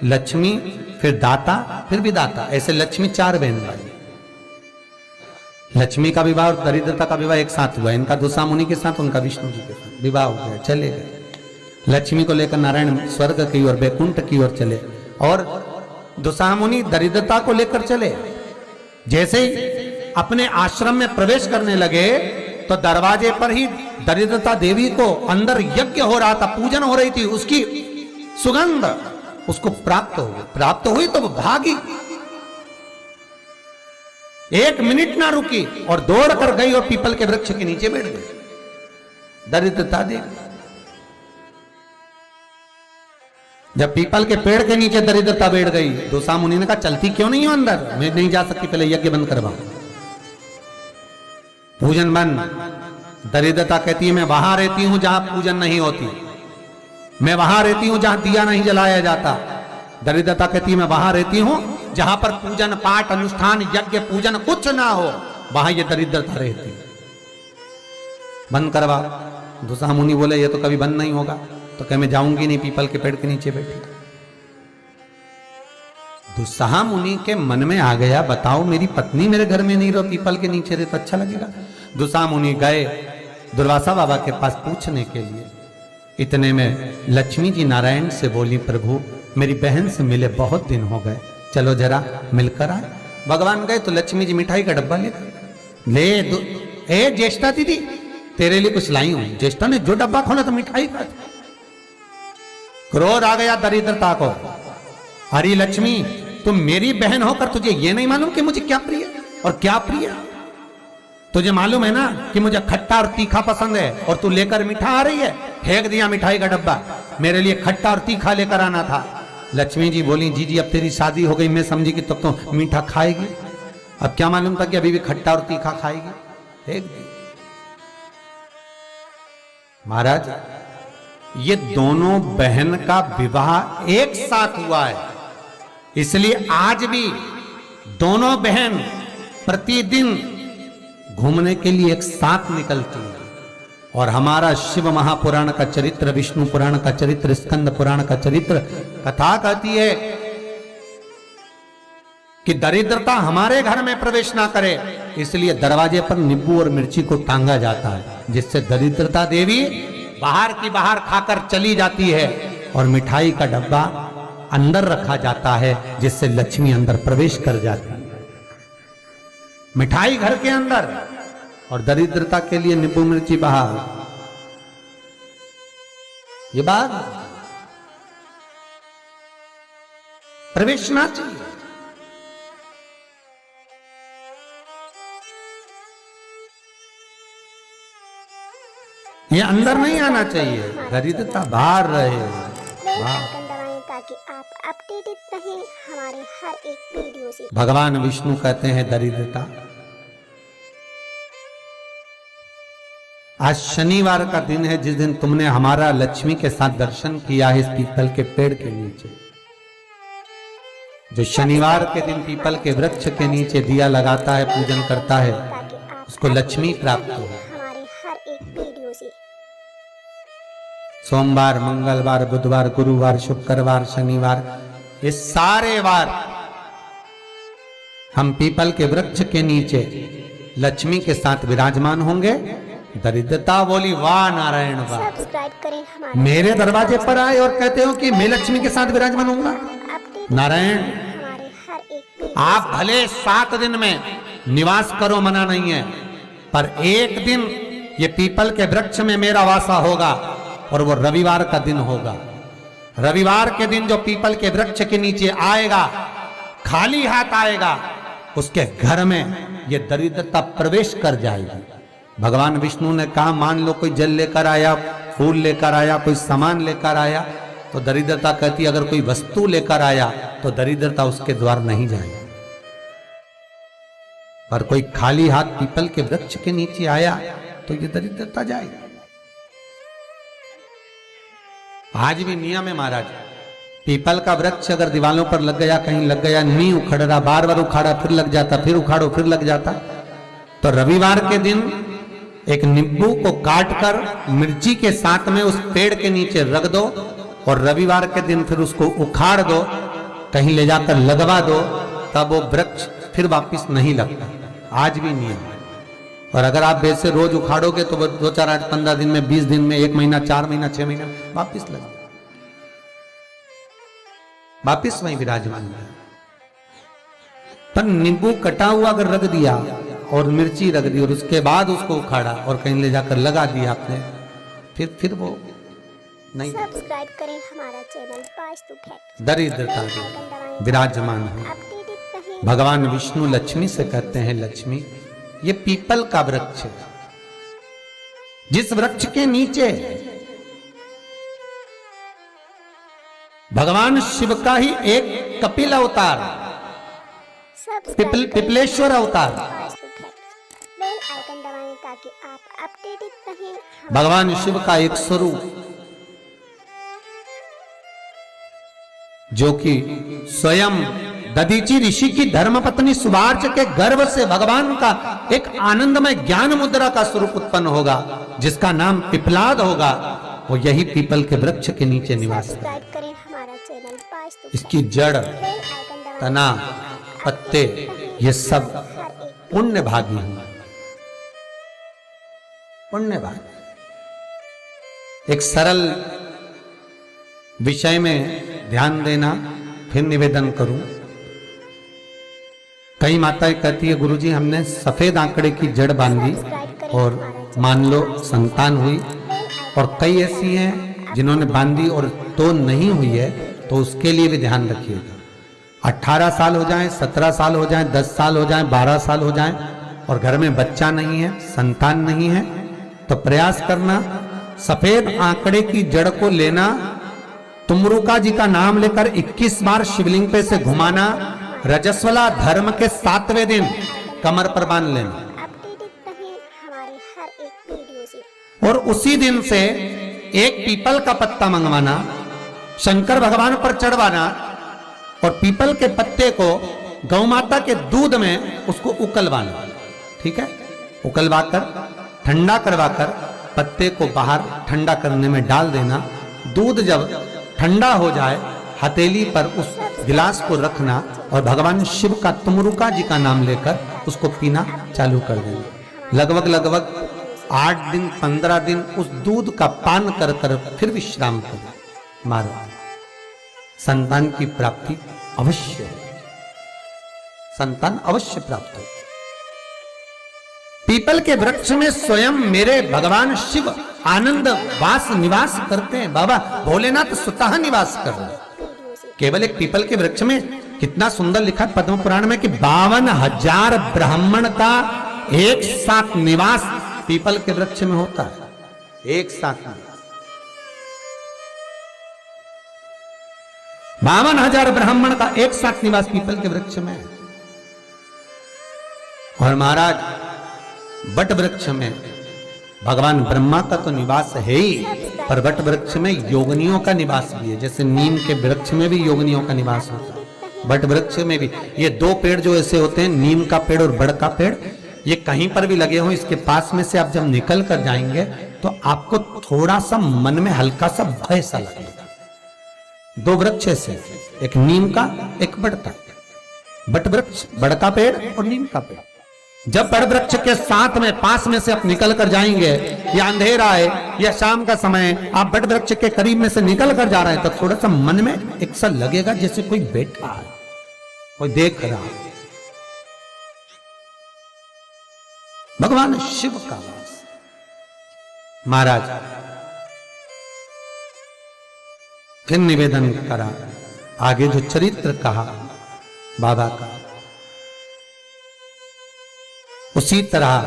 लक्ष्मी, फिर दाता, फिर विदाता, ऐसे लक्ष्मी 4 बहन भाई। लक्ष्मी का विवाह और दरिद्रता का विवाह एक साथ हुआ। इनका दुसा मुनि के साथ, उनका विष्णु जी के साथ विवाह हो गया, चले गए। लक्ष्मी को लेकर नारायण स्वर्ग की ओर, बैकुंठ की ओर चले, और दुसा मुनि दरिद्रता को लेकर चले। जैसे ही अपने आश्रम में प्रवेश करने लगे तो दरवाजे पर ही दरिद्रता देवी को अंदर यज्ञ हो रहा था, पूजन हो रही थी, उसकी सुगंध उसको प्राप्त हो गई। प्राप्त हुई तो वो भागी, 1 मिनट ना रुकी और दौड़ कर गई और पीपल के वृक्ष के नीचे बैठ गई दरिद्रता देवी। जब पीपल के पेड़ के नीचे दरिद्रता बैठ गई, दुसा मुनि ने कहा चलती क्यों नहीं हो अंदर? मैं नहीं जा सकती, पहले यज्ञ बंद करवाओ, पूजन बंद। दरिद्रता कहती है मैं वहां रहती हूं जहां पूजन नहीं होती, मैं वहां रहती हूं जहां दिया नहीं जलाया जाता। दरिद्रता कहती है मैं वहां रहती हूं जहां पर पूजन पाठ अनुष्ठान यज्ञ पूजन कुछ ना हो, वहां ये दरिद्रता रहती। बंद करवा। दुसा मुनि बोले ये तो कभी बंद नहीं होगा। तो कह मैं जाऊंगी नहीं, पीपल के पेड़ के नीचे बैठी। दुस्साह मुनि के मन में आ गया, बताओ मेरी पत्नी मेरे घर में नहीं रहो, पीपल के नीचे रहे तो अच्छा लगेगा। दुस्साह मुनि गए दुर्वासा बाबा के पास पूछने के लिए। इतने में लक्ष्मी जी नारायण से बोली, प्रभु मेरी बहन से मिले बहुत दिन हो गए, चलो जरा मिलकर आए। भगवान गए तो लक्ष्मी जी मिठाई का डब्बा ले ए ज्येष्ठा दीदी तेरे लिए कुछ लाई हूं। ज्येष्ठा ने जो डब्बा खोला तो मिठाई का। क्रोध आ गया दरिद्रता को, हरी लक्ष्मी तुम मेरी बहन होकर तुझे ये नहीं मालूम कि मुझे क्या प्रिय और क्या प्रिय? तुझे मालूम है ना कि मुझे खट्टा और तीखा पसंद है, और तू लेकर मीठा आ रही है। फेंक दिया मिठाई का डब्बा, मेरे लिए खट्टा और तीखा लेकर आना था। लक्ष्मी जी बोली जी जी अब तेरी शादी हो गई, मैं समझी कि तब तो मीठा खाएगी, अब क्या मालूम था कि अभी भी खट्टा और तीखा खाएगी। फेंक दी। महाराज ये दोनों बहन का विवाह एक साथ हुआ है, इसलिए आज भी दोनों बहन प्रतिदिन घूमने के लिए एक साथ निकलती है। और हमारा शिव महापुराण का चरित्र, विष्णु पुराण का चरित्र, स्कंद पुराण का चरित्र कथा कहती है कि दरिद्रता हमारे घर में प्रवेश ना करे, इसलिए दरवाजे पर नींबू और मिर्ची को टांगा जाता है, जिससे दरिद्रता देवी बाहर की बाहर खाकर चली जाती है, और मिठाई का डब्बा अंदर रखा जाता है, जिससे लक्ष्मी अंदर प्रवेश कर जाती है। मिठाई घर के अंदर और दरिद्रता के लिए नींबू मिर्ची बाहर। ये बात प्रवेश ना चाहिए। ये अंदर नहीं आना चाहिए, दरिद्रता बाहर रहे। ताकि आप अपडेटेड रहें हमारे हर एक वीडियो से। भगवान विष्णु कहते हैं दरिद्रता। आज शनिवार का दिन है, जिस दिन तुमने हमारा लक्ष्मी के साथ दर्शन किया है इस पीपल के पेड़ के नीचे। जो शनिवार के दिन पीपल के वृक्ष के नीचे दिया लगाता है, पूजन करता है, उसको लक्ष्मी प्राप्त हो। हमारे हर एक वीडियो से सोमवार, मंगलवार, बुधवार, गुरुवार, शुक्रवार, शनिवार, ये सारे वार हम पीपल के वृक्ष के नीचे लक्ष्मी के साथ विराजमान होंगे। दरिद्रता बोली वाह नारायण वाह, सब्सक्राइब करें हमारे मेरे दरवाजे पर आए और कहते हो कि मैं लक्ष्मी के साथ विराजमान होऊंगा। नारायण हमारे हर एक आप भले 7 दिन में निवास करो, मना नहीं है, पर एक दिन ये पीपल के वृक्ष में मेरा वासा होगा, और वो रविवार का दिन होगा। रविवार के दिन जो पीपल के वृक्ष के नीचे आएगा, खाली हाथ आएगा, उसके घर में ये दरिद्रता प्रवेश कर जाएगी। भगवान विष्णु ने कहा मान लो कोई जल लेकर आया, फूल लेकर आया, कोई सामान लेकर आया, तो दरिद्रता कहती अगर कोई वस्तु लेकर आया तो दरिद्रता उसके द्वार नहीं जाएगी। पर कोई खाली हाथ पीपल के वृक्ष के नीचे आया तो ये दरिद्रता जाएगी। आज भी नियम है महाराज, पीपल का वृक्ष अगर दीवालों पर लग गया, कहीं लग गया, नहीं उखड़ रहा, बार बार उखाड़ा फिर लग जाता, फिर उखाड़ो फिर लग जाता, तो रविवार के दिन एक नींबू को काटकर मिर्ची के साथ में उस पेड़ के नीचे रख दो, और रविवार के दिन फिर उसको उखाड़ दो, कहीं ले जाकर लगवा दो तब वो वृक्ष फिर वापिस नहीं लगता, आज भी नहीं है। और अगर आप वैसे रोज उखाड़ोगे तो वो 2, 4, 8, 15 दिन में, 20 दिन में, 1 महीना, 4 महीना, 6 महीना वापिस लगा, वापिस वहीं विराजमान है। पर नींबू कटा हुआ अगर रख दिया और मिर्ची रख दी और उसके बाद उसको उखाड़ा और कहीं ले जाकर लगा दिया आपने, फिर वो नहीं। सब्सक्राइब करें हमारा चैनल वास्तु फैक्ट। दरिद्रता में विराजमान है। अपडेटेड रहें। भगवान विष्णु लक्ष्मी से कहते हैं, लक्ष्मी ये पीपल का वृक्ष है, जिस वृक्ष के नीचे भगवान शिव का ही एक कपिल अवतार, पिपलेश्वर अवतार, वास्तु फैक्ट। बेल आइकन दबाएं ताकि आप अपडेटेड रहें। भगवान शिव का एक स्वरूप जो कि स्वयं दधीची ऋषि की धर्मपत्नी सुभार्च के गर्भ से भगवान का एक आनंदमय ज्ञान मुद्रा का स्वरूप उत्पन्न होगा, जिसका नाम पिपलाद होगा, वो यही पीपल के वृक्ष के नीचे निवास है। सब्सक्राइब करें हमारा चैनल वास्तु। इसकी जड़, बेल आइकन दबाएं। तना, पत्ते ये सब पुण्य भागी हैं, पुण्य भागी। एक सरल विषय में ध्यान देना, फिर निवेदन करूं। कई माताएं कहती है, गुरुजी हमने सफेद आंकड़े की जड़ बांधी और मान लो संतान हुई, और कई ऐसी हैं जिन्होंने बांधी और तो नहीं हुई है, तो उसके लिए भी ध्यान रखिएगा। 18 साल हो जाएं, 17 साल हो जाएं, 10 साल हो जाएं, 12 साल हो जाएं और घर में बच्चा नहीं है, संतान नहीं है, तो प्रयास करना सफेद आंकड़े की जड़ को लेना, तुमरुका जी का नाम लेकर 21 बार शिवलिंग पे से घुमाना, रजस्वला धर्म के 7वें दिन कमर पर बांध लेना, अपडेटेड रहें हमारे हर एक वीडियो से। और उसी दिन से एक पीपल का पत्ता मंगवाना, शंकर भगवान पर चढ़वाना, और पीपल के पत्ते को गौ माता के दूध में उसको उकलवाना, ठीक है, उकलवाकर ठंडा करवाकर पत्ते को बाहर ठंडा करने में डाल देना। दूध जब ठंडा हो जाए, हथेली पर उस गिलास को रखना और भगवान शिव का तुमरुका जी का नाम लेकर उसको पीना चालू कर देना। लगभग 8 दिन 15 दिन उस दूध का पान कर कर फिर विश्राम करो, मारो, संतान की प्राप्ति अवश्य हो, संतान अवश्य प्राप्त हो। पीपल के वृक्ष में स्वयं मेरे भगवान शिव आनंद वास निवास करते हैं। बाबा भोलेनाथ स्वतः निवास कर रहे हैं। केवल एक पीपल के वृक्ष में कितना सुंदर लिखा है पद्म पुराण में कि 52,000 ब्राह्मण का एक साथ निवास पीपल के वृक्ष में होता है, एक साथ में 52,000 ब्राह्मण का एक साथ निवास पीपल के वृक्ष में है। और महाराज बट वृक्ष में भगवान ब्रह्मा का तो निवास है ही, पर बट वृक्ष में योगिनियों का निवास भी है। जैसे नीम के वृक्ष में भी योगिनियों का निवास होता है, बट वृक्ष में भी। ये 2 पेड़ जो ऐसे होते हैं, नीम का पेड़ और बड़ का पेड़, ये कहीं पर भी लगे हो, इसके पास में से आप जब निकल कर जाएंगे तो आपको थोड़ा सा मन में हल्का सा भय सा लगेगा। 2 वृक्ष ऐसे, एक नीम का, एक बड़ का। बट वृक्ष, बड़ का पेड़ और नीम का पेड़। जब बड़ वृक्ष के साथ में पास में से आप निकल कर जाएंगे, या अंधेरा है या शाम का समय, आप बड़ वृक्ष के करीब में से निकल कर जा रहे हैं, तो थोड़ा सा मन में एक सा लगेगा जैसे कोई बैठा है, कोई देख रहा है। भगवान शिव का वास। महाराज फिर निवेदन करा, आगे जो चरित्र कहा बाबा का, उसी तरह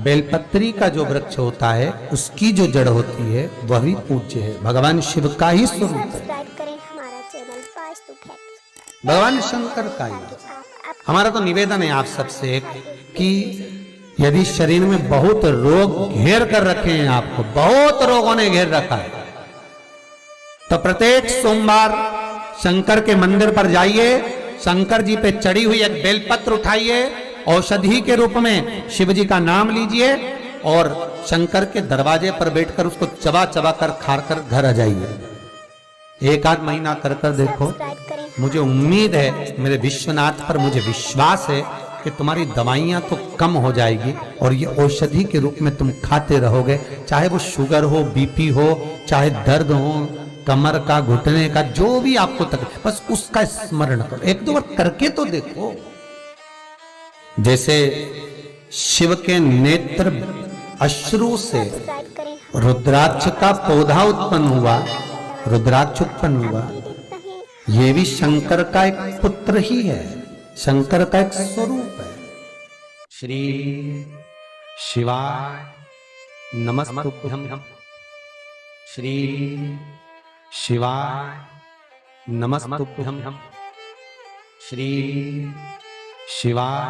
बेलपत्री का जो वृक्ष होता है, उसकी जो जड़ होती है वह भी पूज्य है, भगवान शिव का ही स्वरूप है, सब्सक्राइब करें हमारा चैनल वास्तु फैक्ट। भगवान शंकर का ही। हमारा तो निवेदन है आप सबसे कि यदि शरीर में बहुत रोग घेर कर रखे हैं, आपको बहुत रोगों ने घेर रखा है, तो प्रत्येक सोमवार शंकर के मंदिर पर जाइए, शंकर जी पे चढ़ी हुई एक बेलपत्र उठाइए, औषधि के रूप में शिव जी का नाम लीजिए और शंकर के दरवाजे पर बैठकर उसको चबा चबा कर खाकर घर आ जाइए। 1 आध महीना कर देखो, सब्सक्राइब करें मुझे उम्मीद है, मेरे विश्वनाथ पर मुझे विश्वास है कि तुम्हारी दवाइयां तो कम हो जाएगी और ये औषधि के रूप में तुम खाते रहोगे, चाहे वो शुगर हो, बीपी हो, चाहे दर्द हो, कमर का, घुटने का, जो भी आपको तकलीफ, बस उसका स्मरण करो, एक दो बार करके तो देखो। जैसे शिव के नेत्र अश्रु से सब्सक्राइब करें रुद्राक्ष का पौधा उत्पन्न हुआ, रुद्राक्ष उत्पन्न हुआ, नहीं ये भी शंकर का एक पुत्र ही है, शंकर का एक स्वरूप है। श्री शिवाय नमस्तुभ्यं, श्री शिवाय नमस्तुभ्यं, श्री शिवाय